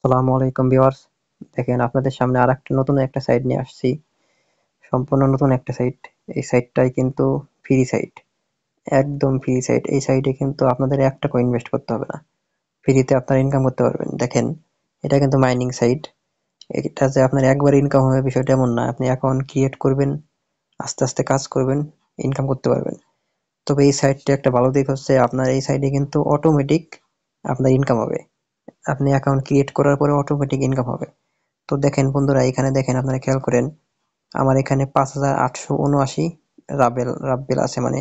আসসালামু আলাইকুম ভিউয়ার্স। দেখেন আপনাদের সামনে আরেকটা নতুন একটা সাইট নিয়ে আসছি। সম্পূর্ণ নতুন একটা সাইট। এই সাইটটাই কিন্তু ফ্রি সাইট। একদম ফ্রি সাইট। এই সাইটে কিন্তু আপনাদের ৳১ ইনভেস্ট করতে হবে না। ফ্রিতে আপনারা ইনকাম করতে পারবেন। দেখেন, এটা কিন্তু মাইনিং সাইট। এটা যে আপনার একবারে ইনকাম হবে বিষয়টা এমন না। আপনি অ্যাকাউন্ট ক্রিয়েট করবেন, আস্তে, আস্তে কাজ করবেন, ইনকাম করতে পারবেন। তবে এই সাইটটা একটা ভালো দিক হচ্ছে আপনার এই সাইটে কিন্তু অটোমেটিক আপনার ইনকাম হবে। আপনি অ্যাকাউন্ট ক্রিয়েট করার পরে অটোমেটিক ইনকাম হবে। তো দেখেন বন্ধুরা, এখানে দেখেন আপনারা খেয়াল করেন, আমার এখানে ৫,৮৭৯ রাব্বেল আছে, মানে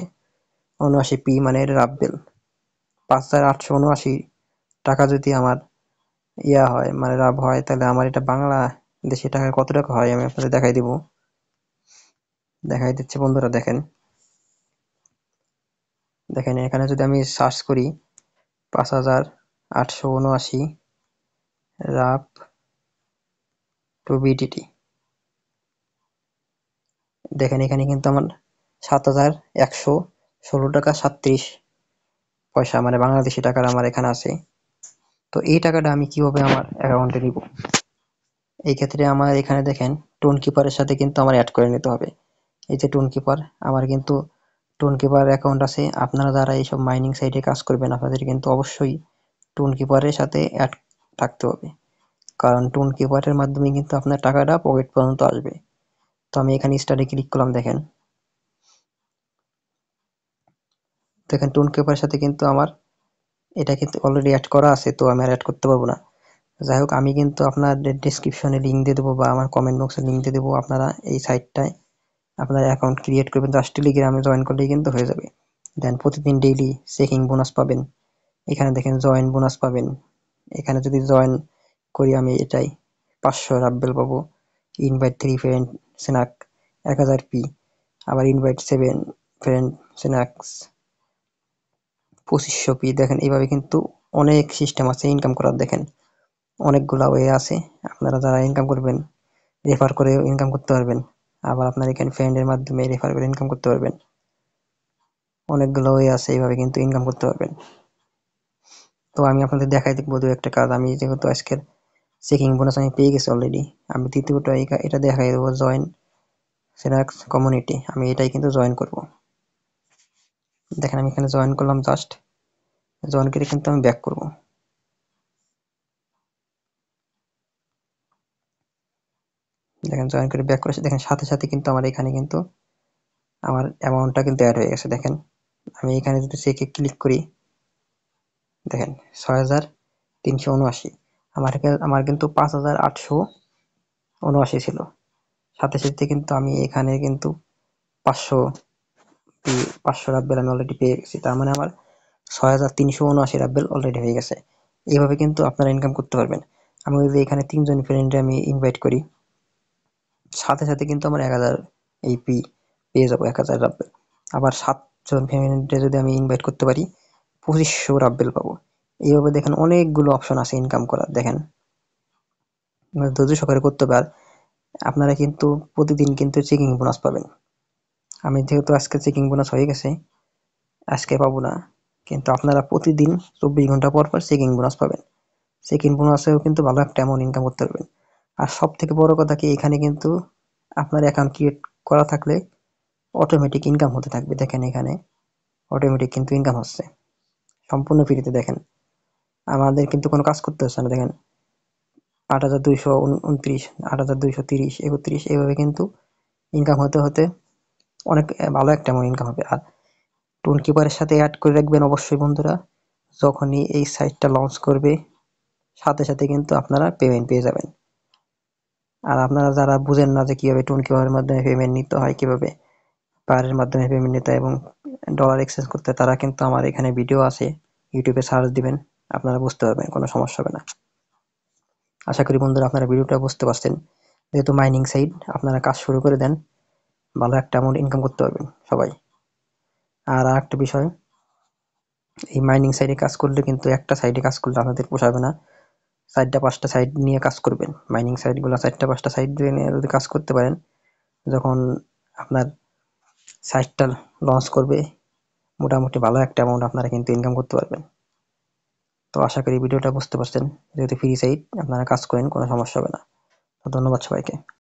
৭৯p মানে রাব্বেল। ৫,৮৭৯ টাকা যদি আমার হয়, মানে লাভ হয়, তাহলে আমার এটা বাংলাদেশি টাকায় কত টাকা হয় আমি আপনাদের দেখাই দিব। দেখাই দিচ্ছি বন্ধুরা, দেখেন। দেখেন এখানে যদি আমি সার্চ করি ৫,৮৭৯ রাব টু বিটিটি, দেখেন এখানে কিন্তু আমার ৭,১১৬ টাকা ৩৭ পয়সা মানে বাংলাদেশি টাকার আমার এখানে আছে। তো এই টাকাটা আমি কিভাবে আমার অ্যাকাউন্টে নিব? এই ক্ষেত্রে আমার এখানে দেখেন টোন কিপারের সাথে কিন্তু আমার অ্যাড করে নিতে হবে। এই যে টোন কিপার, আমার কিন্তু টোন কিপার অ্যাকাউন্ট আছে। আপনারা যারা এইসব মাইনিং সাইটে কাজ করবেন আপনাদের কিন্তু অবশ্যই টোন কিপারের সাথে অ্যাড থাকতে হবে, কারণ টোন কিপারের মাধ্যমে কিন্তু আপনার টাকাটা পকেট পর্যন্ত আসবে। তো আমি এখানে স্টার্টে ক্লিক করলাম। দেখেন, দেখেন টোন কিপারের সাথে কিন্তু আমার এটা কিন্তু অলরেডি অ্যাড করা আছে, তো আমি আর অ্যাড করতে পারবো না। যাই হোক, আমি কিন্তু আপনাদের ডেসক্রিপশনে লিঙ্ক দিয়ে দেবো বা আমার কমেন্ট বক্সে লিঙ্ক দিয়ে দেবো। আপনারা এই সাইটটায় আপনার অ্যাকাউন্ট ক্রিয়েট করবেন, জাস্ট টেলিগ্রামে জয়েন করলেই কিন্তু হয়ে যাবে। দেন প্রতিদিন ডেইলি চেকিং বোনাস পাবেন। এখানে দেখেন জয়েন বোনাস পাবেন। এখানে যদি জয়েন করি আমি, এটাই 500 রাব্বেল পাবো। ইনভাইট 3 ফ্রেন্ড স্ন্যাক 1000p, আবার ইনভাইট 7 ফ্রেন্ড স্ন্যাক্স 2500p। দেখেন এইভাবে কিন্তু অনেক সিস্টেম আছে ইনকাম করার। দেখেন অনেকগুলা ওয়ে আছে, আপনারা যারা ইনকাম করবেন রেফার করে ইনকাম করতে পারবেন। আবার আপনার এখানে ফ্রেন্ডের মাধ্যমে রেফার করে ইনকাম করতে পারবেন। অনেকগুলো ওয়ে আছে, এইভাবে কিন্তু ইনকাম করতে পারবেন। তো আমি আপনাদের দেখাই দিব দু একটা কাজ। আমি যেহেতু আজকের চেকিং বোনাস আমি পেয়ে গেছি অলরেডি, আমি দ্বিতীয়টা এটা দেখাই দেবো, জয়েন সেনাক্স কমিউনিটি। আমি এটাই কিন্তু জয়েন করব। দেখেন আমি এখানে জয়েন করলাম, জাস্ট জয়েন করে কিন্তু আমি ব্যাক করব। দেখেন জয়েন করে ব্যাক করেছি, দেখেন সাথে সাথে কিন্তু আমার এখানে কিন্তু আমার অ্যামাউন্টটা কিন্তু অ্যাড হয়ে গেছে। দেখেন আমি এখানে যদি চেকে ক্লিক করি, দেখেন 6,379। আমার কিন্তু 5,879 ছিল। সাথে সাথে কিন্তু আমি এখানে কিন্তু 500 রাব্বেল আমি অলরেডি পেয়ে গেছি। তার মানে আমার 6,379 রাব্বেল অলরেডি হয়ে গেছে। এইভাবে কিন্তু আপনারা ইনকাম করতে পারবেন। আমি যদি এখানে 3 জন ফ্রেন্ডে আমি ইনভাইট করি, সাথে সাথে কিন্তু আমার 1000 এই পেয়ে যাবো, 1000 রাব্বেল। আবার 7 জন ফ্রেন্ডে যদি আমি ইনভাইট করতে পারি, 2500 রাব্বেল পাবো। এইভাবে দেখেন অনেকগুলো অপশন আছে ইনকাম করার। দেখেন ধৈর্য সহকারে করতে হবে। আর আপনারা কিন্তু প্রতিদিন কিন্তু চেকিং বোনাস পাবেন। আমি যেহেতু আজকে চেকিং বোনাস হয়ে গেছে, আজকে পাবো না, কিন্তু আপনারা প্রতিদিন 24 ঘন্টা পর পর চেকিং বোনাস পাবেন। চেকিং বোনাসেও কিন্তু ভালো একটা অ্যামাউন্ট ইনকাম করতে পারবেন। আর সব থেকে বড় কথা কি, এখানে কিন্তু আপনার অ্যাকাউন্ট ক্রিয়েট করা থাকলে অটোমেটিক ইনকাম হতে থাকবে। দেখেন এখানে অটোমেটিক কিন্তু ইনকাম হচ্ছে সম্পূর্ণ ফ্রিতে। দেখেন আমাদের কিন্তু কোনো কাজ করতে হচ্ছে না। দেখেন 8,229, 8,230, 31, এইভাবে কিন্তু ইনকাম হতে হতে অনেক ভালো একটা অ্যামাউন্ট ইনকাম হবে। আর টোন কিপারের সাথে অ্যাড করে রাখবেন অবশ্যই বন্ধুরা। যখনই এই সাইটটা লঞ্চ করবে সাথে সাথে কিন্তু আপনারা পেমেন্ট পেয়ে যাবেন। আর আপনারা যারা বুঝেন না যে কিভাবে টোন কিপারের মাধ্যমে পেমেন্ট নিতে হয়, কিভাবে পারের মাধ্যমে পেমেন্ট নিতে হয় এবং ডলার এক্সচেঞ্জ করতে হয়, তারা কিন্তু আমার এখানে ভিডিও আছে, ইউটিউবে সার্চ দিবেন, আপনারা বুঝতে পারবেন, কোনো সমস্যা হবে না। আশা করি বন্ধুরা আপনারা ভিডিওটা বুঝতে পারছেন। যেহেতু মাইনিং সাইট, আপনারা কাজ শুরু করে দেন, ভালো একটা অ্যামাউন্ট ইনকাম করতে পারবেন সবাই। আর আরেকটা বিষয়, এই মাইনিং সাইটে কাজ করলে কিন্তু একটা সাইডে কাজ করলে আপনাদের পোষাবে না, 4টা 5টা সাইড নিয়ে কাজ করবেন। মাইনিং সাইটগুলো 4টা 5টা সাইড নিয়ে যদি কাজ করতে পারেন, যখন আপনার সাইটটা লঞ্চ করবে মোটামুটি ভালো একটা অ্যামাউন্ট আপনারা কিন্তু ইনকাম করতে পারবেন। তো আশা করি ভিডিওটা বুঝতে পারছেন। যেহেতু ফ্রি সাইট আপনারা কাজ করেন, কোনো সমস্যা হবে না। তো ধন্যবাদ সবাইকে।